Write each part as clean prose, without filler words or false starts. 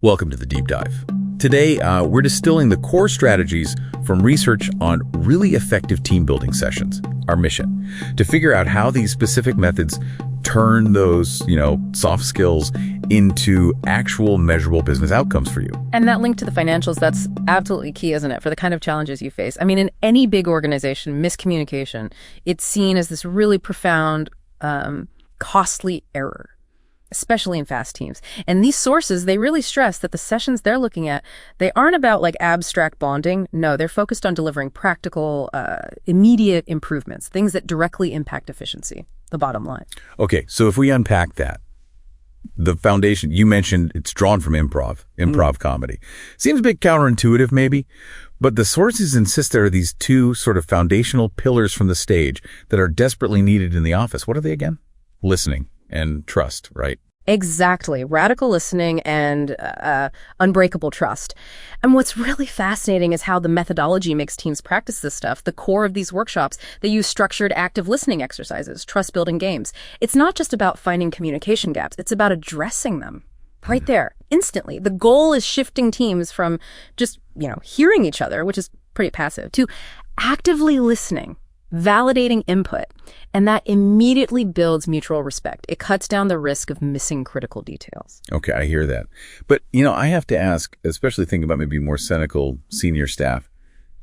Welcome to the Deep Dive. Today, we're distilling the core strategies from research on really effective team-building sessions, our mission, to figure out how these specific methods turn those, soft skills into actual measurable business outcomes for you. And that link to the financials, that's absolutely key, isn't it, for the kind of challenges you face? I mean, in any big organization, miscommunication, it's seen as this really profound, costly error, especially in fast teams. And these sources, they really stress that the sessions they're looking at, they aren't about like abstract bonding. No, they're focused on delivering practical, immediate improvements, things that directly impact efficiency, the bottom line. Okay, so if we unpack that, the foundation, you mentioned it's drawn from improv comedy. Seems a bit counterintuitive maybe, but the sources insist there are these two sort of foundational pillars from the stage that are desperately needed in the office. What are they again? Listening and trust, right? Exactly. Radical listening and unbreakable trust. And what's really fascinating is how the methodology makes teams practice this stuff. The core of these workshops, they use structured active listening exercises, trust-building games. It's not just about finding communication gaps. It's about addressing them right there, instantly. The goal is shifting teams from just, hearing each other, which is pretty passive, to actively listening, validating input, and that immediately builds mutual respect. It cuts down the risk of missing critical details. Okay, I hear that. But, I have to ask, especially thinking about maybe more cynical senior staff,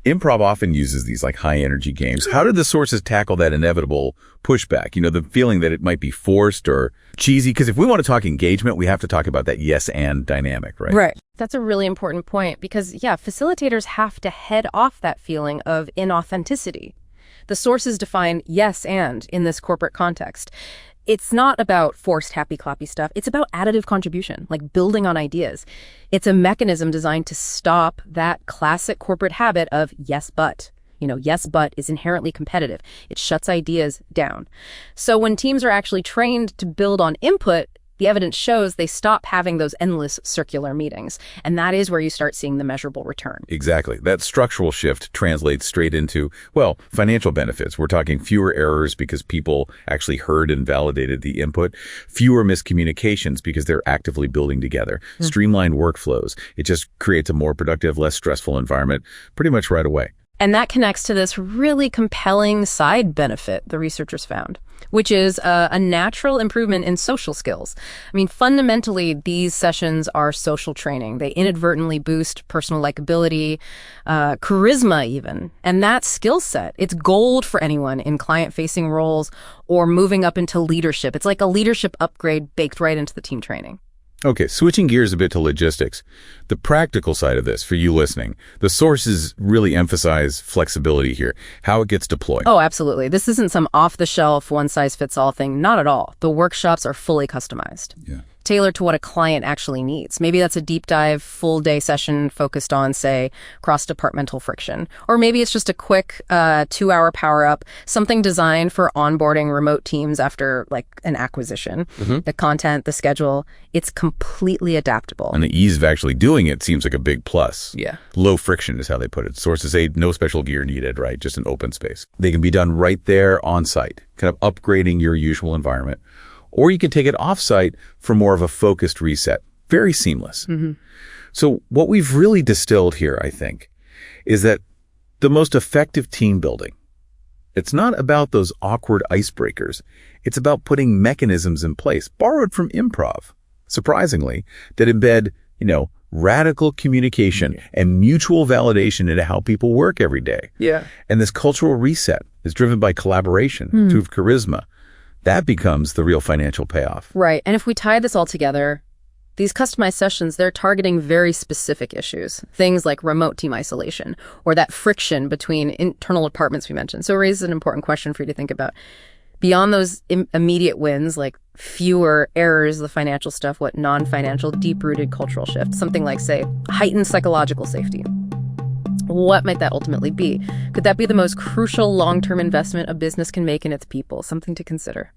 improv often uses these like high energy games. How did the sources tackle that inevitable pushback? The feeling that it might be forced or cheesy? Because if we want to talk engagement, we have to talk about that yes and dynamic, right? Right. That's a really important point because, facilitators have to head off that feeling of inauthenticity. The sources define yes and in this corporate context. It's not about forced happy clappy stuff. It's about additive contribution, like building on ideas. It's a mechanism designed to stop that classic corporate habit of yes, but. Yes, but is inherently competitive. It shuts ideas down. So when teams are actually trained to build on input, the evidence shows they stop having those endless circular meetings. And that is where you start seeing the measurable return. Exactly. That structural shift translates straight into, financial benefits. We're talking fewer errors because people actually heard and validated the input, fewer miscommunications because they're actively building together, streamlined workflows. It just creates a more productive, less stressful environment pretty much right away. And that connects to this really compelling side benefit the researchers found, which is a natural improvement in social skills. I mean, fundamentally, these sessions are social training. They inadvertently boost personal likability, charisma even. And that skill set, it's gold for anyone in client-facing roles or moving up into leadership. It's like a leadership upgrade baked right into the team training. Okay, switching gears a bit to logistics. The practical side of this, for you listening, the sources really emphasize flexibility here, how it gets deployed. Oh, absolutely. This isn't some off-the-shelf, one-size-fits-all thing. Not at all. The workshops are fully customized. Yeah. Tailored to what a client actually needs. Maybe that's a deep dive, full day session focused on, say, cross-departmental friction. Or maybe it's just a quick 2-hour power up, something designed for onboarding remote teams after like an acquisition. The content, the schedule, it's completely adaptable. And the ease of actually doing it seems like a big plus. Yeah. Low friction is how they put it. Sources say no special gear needed, right? Just an open space. They can be done right there on site, kind of upgrading your usual environment. Or you can take it off-site for more of a focused reset. Very seamless. So what we've really distilled here, I think, is that the most effective team building, it's not about those awkward icebreakers. It's about putting mechanisms in place, borrowed from improv, surprisingly, that embed, radical communication and mutual validation into how people work every day. Yeah. And this cultural reset is driven by collaboration, through charisma. That becomes the real financial payoff. Right. And if we tie this all together, these customized sessions, they're targeting very specific issues, things like remote team isolation or that friction between internal departments we mentioned. So it raises an important question for you to think about. Beyond those immediate wins, like fewer errors, the financial stuff, what non-financial, deep-rooted cultural shift, something like, say, heightened psychological safety. What might that ultimately be? Could that be the most crucial long-term investment a business can make in its people? Something to consider.